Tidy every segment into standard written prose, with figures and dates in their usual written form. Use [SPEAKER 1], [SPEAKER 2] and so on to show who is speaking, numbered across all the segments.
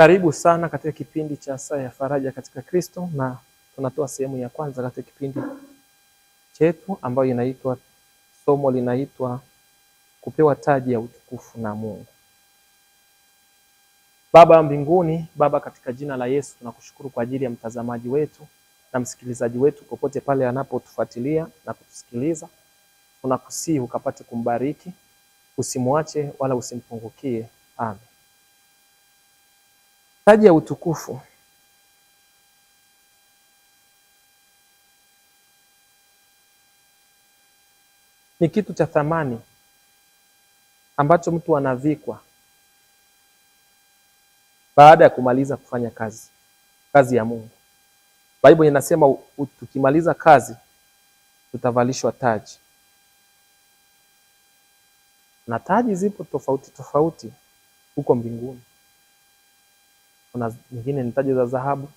[SPEAKER 1] Karibu sana katika kipindi cha Saa ya Faraja katika Kristo, na tunatoa sehemu ya kwanza katika kipindi chetu ambayo somo linaitwa kupewa taji ya utukufu na Mungu. Baba mbinguni, Baba, katika jina la Yesu tunakushukuru kwa ajili ya mtazamaji wetu na msikilizaji wetu popote pale anapotufuatilia na kutusikiliza. Tunakusihi ukapate kumbariki, usimwache wala usimpungukie. Amen. Taji ya utukufu. Ni kitu cha thamani ambacho mtu anavikwa baada ya kumaliza kufanya kazi ya Mungu. Biblia inasema tukimaliza kazi tutavalishwa taji. Na taji zipo tofauti tofauti huko mbinguni. Kuna nyingine ni taji za dhahabu,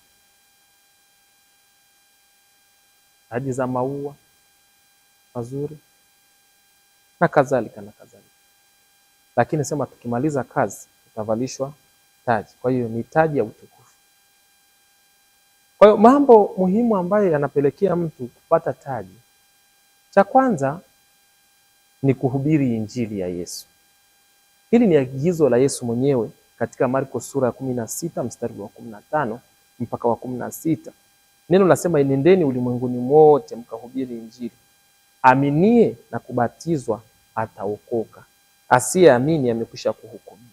[SPEAKER 1] taji za maua mazuri na kadhalika na kadhalika. Lakini sema tukimaliza kazi tutavalishwa taji. Kwa hiyo ni taji ya utukufu. Kwa hiyo mambo muhimu ambayo yanapelekea mtu kupata taji, cha kwanza ni kuhubiri injili ya Yesu. Hili ni agizo la Yesu mwenyewe katika Marko sura ya 16 mstari wa 15 mpaka wa 16. Neno nasema, enendeni ulimwenguni mote mkahubiri injili. Aminie na kubatizwa ataokoka, asiyeamini amekwisha kuhukumiwa.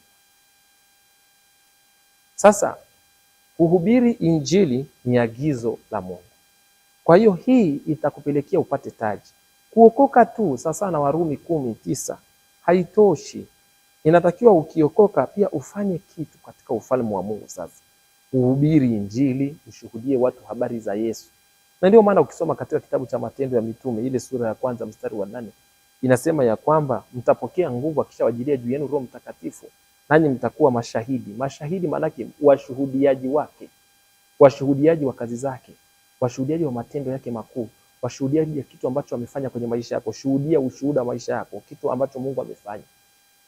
[SPEAKER 1] Sasa kuhubiri injili ni agizo la Mungu. Kwa hiyo hii itakupelekea upate taji. Kuokoka tu sasa na Warumi 10:9 haitoshi. Inatakiwa ukiokoka pia ufanye kitu katika ufalme wa Mungu. Sasa uhubiri injili, ushuhudie watu habari za Yesu. Na ndio maana ukisoma katika kitabu cha Matendo ya Mitume ile sura ya 1 mstari wa 8 inasema ya kwamba mtapokea nguvu akishawajilia juu yenu Roho Mtakatifu, nanyi mtakuwa mashahidi. Mashahidi maanake washuhudiaji wake, washuhudiaji wa kazi zake, washuhudiaji wa matendo yake makuu, washuhudiaji ya kitu ambacho amefanya kwenye maisha yako. Shuhudia ushuhuda maisha yako, kitu ambacho Mungu amefanya.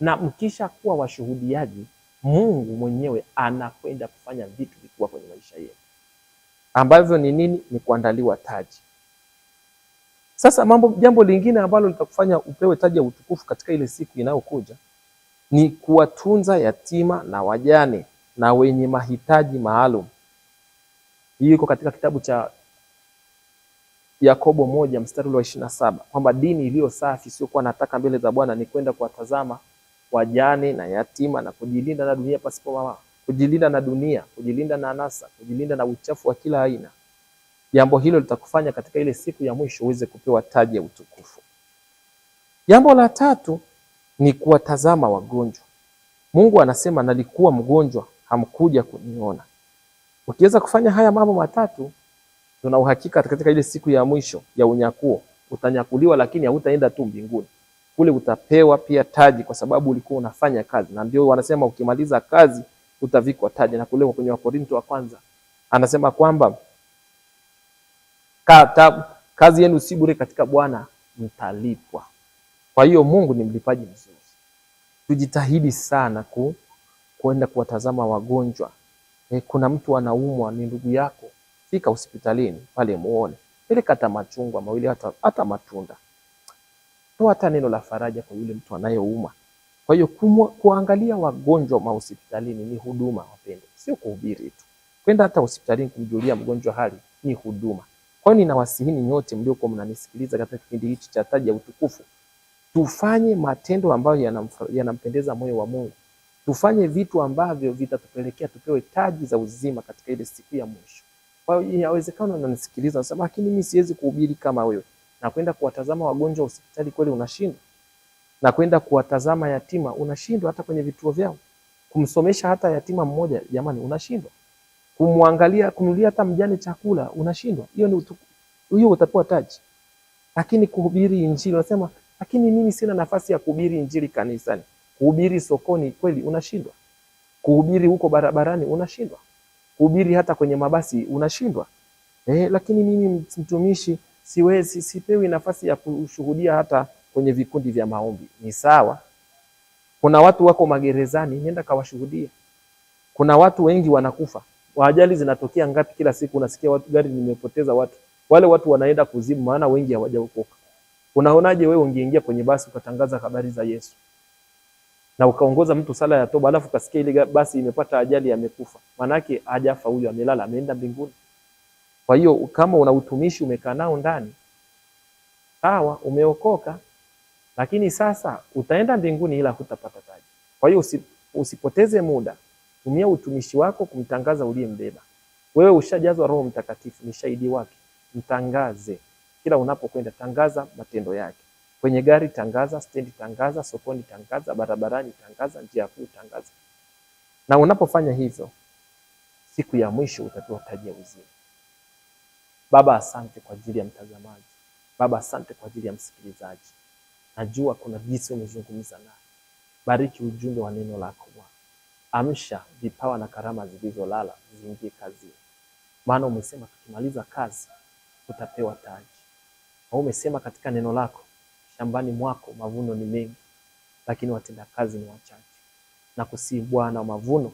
[SPEAKER 1] Na mkisha kuwa washuhudiaji, Mungu mwenyewe anakwenda kufanya vitu vikubwa kwenye maisha yetu, ambavyo ni nini? Ni kuandaliwa taji. Sasa jambo lingine ambalo litakufanya upewe taji ya utukufu katika ile siku inayokuja ni kuwatunza yatima na wajane na wenye mahitaji maalum. Hii iko katika kitabu cha Yakobo 1 mstari wa 27, kwamba dini iliyo safi sio kuwa nataka mbele za Bwana ni kwenda kuwatazama wajane na yatima na kujilinda na dunia pasipo mama, kujilinda na dunia, kujilinda na anasa, kujilinda na uchafu wa kila aina. Jambo hilo litakufanya katika ile siku ya mwisho uweze kupewa taji ya utukufu. Jambo la tatu ni kuwatazama wagonjwa. Mungu anasema, nalikuwa mgonjwa hamkuja kuniona. Ukiweza kufanya haya mambo matatu, tuna uhakika katika ile siku ya mwisho ya unyakuo utanyakuliwa, lakini hautaenda tu mbinguni. Kule utapewa pia taji kwa sababu ulikuwa unafanya kazi. Na ndio wanasema ukimaliza kazi utavikwa taji. Na kule kwenye Wakorintho wa kwanza anasema kwamba kazi yenu si bure katika Bwana, mtalipwa. Kwa hiyo Mungu ni mlipaji mzuri. Tujitahidi sana kwenda kuwatazama wagonjwa. Kuna mtu anaumwa, ni ndugu yako, fika hospitalini pale muone. Peleka hata machungwa mawili, hata matunda. Toa hata neno la faraja kwa yule mtu anayeumwa. Kwa hiyo kuangalia wagonjwa mahospitalini ni huduma, wapendwa. Sio kuhubiri tu. Kwenda hata hospitalini kumjulia mgonjwa hali ni huduma. Kwa hiyo ninawasihini nyote mliokuwa mnanisikiliza katika kipindi hichi cha taji ya utukufu, tufanye matendo ambayo yanampendeza moyo wa Mungu. Tufanye vitu ambavyo vitatupelekea tupewe taji za uzima katika ile siku ya mwisho. Kwa hiyo inawezekana unanisikiliza unasema, lakini mimi siwezi kuhubiri kama wewe. Na kwenda kuwatazama wagonjwa hospitali kweli unashindwa? Na kwenda kuwatazama yatima unashindwa hata kwenye vituo vyao? Kumsomesha hata yatima mmoja, jamani, unashindwa? Kumwangalia, kunulia hata mjane chakula unashindwa? Hiyo utapewa taji. Lakini kuhubiri injili unasema, lakini mimi sina nafasi ya kuhubiri injili kanisani. Kuhubiri sokoni kweli unashindwa? Kuhubiri huko barabarani unashindwa? Kuhubiri hata kwenye mabasi unashindwa? Lakini mimi mtumishi siwezi, sipewi nafasi ya kushuhudia hata kwenye vikundi vya maombi. Ni sawa. Kuna watu wako magerezani, nenda kawashuhudia. Kuna watu wengi wanakufa. Ajali zinatokea ngapi kila siku? Unasikia watu, gari limepoteza watu. Wale watu wanaenda kuzimu, maana wengi hawajaokoka. Unaonaje wewe ungeingia kwenye basi ukatangaza habari za Yesu na ukaongoza mtu sala ya toba, alafu kasikia ile basi imepata ajali, amekufa? Maana yake hajafa huyo, amelala, ameenda mbinguni. Kwa hiyo kama una utumishi umekaa nao ndani, sawa, umeokoka, lakini sasa utaenda mbinguni ila hutapata taji. Kwa hiyo usipoteze muda, tumia utumishi wako kumtangaza uliyembeba. Wewe ushajazwa Roho Mtakatifu, ni shahidi wake. Mtangaze kila unapokwenda, tangaza matendo yake. Kwenye gari tangaza, stendi tangaza, sokoni tangaza, barabarani tangaza, njia kuu tangaza. Na unapofanya hivyo, siku ya mwisho utapewa taji ya uzima. Baba, asante kwa ajili ya mtazamaji. Baba, asante kwa ajili ya msikilizaji. Najua kuna jinsi umezungumza naye. Bariki ujumbe wa neno lako Bwana. Amsha vipawa na karama zilizolala ziingie kazini. Maana umesema tukimaliza kazi tutapewa taji. Na umesema katika neno lako, shambani mwako mavuno ni mengi, lakini watenda kazi ni wachache. Na kusihi Bwana wa mavuno,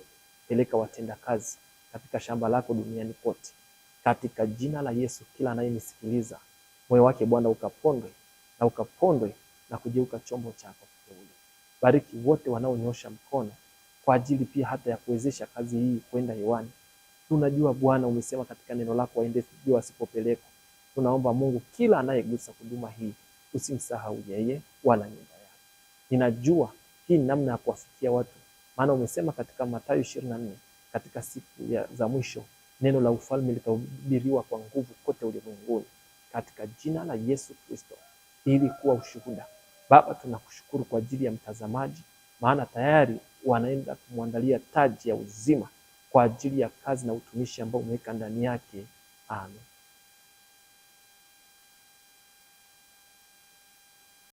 [SPEAKER 1] peleka watenda kazi katika shamba lako duniani pote. Katika jina la Yesu, kila anayenisikiliza moyo wake Bwana ukapondwe na kugeuka chombo chako kiteule. Bariki wote wanaonyosha mkono kwa ajili pia hata ya kuwezesha kazi hii kwenda hewani. Tunajua Bwana umesema katika neno lako waende sijui wasipopelekwa. Tunaomba Mungu, kila anayegusa huduma hii usimsahau yeye wala nyumba yake. Ninajua hii namna ya kuwafikia watu, maana umesema katika Mathayo 24, katika siku za mwisho neno la ufalme litahubiriwa kwa nguvu kote ulimwenguni. Katika jina la Yesu Kristo, ili kuwa ushuhuda. Baba, tunakushukuru kwa ajili ya mtazamaji, maana tayari wanaenda kumwandalia taji ya uzima kwa ajili ya kazi na utumishi ambao umeweka ndani yake. Amen.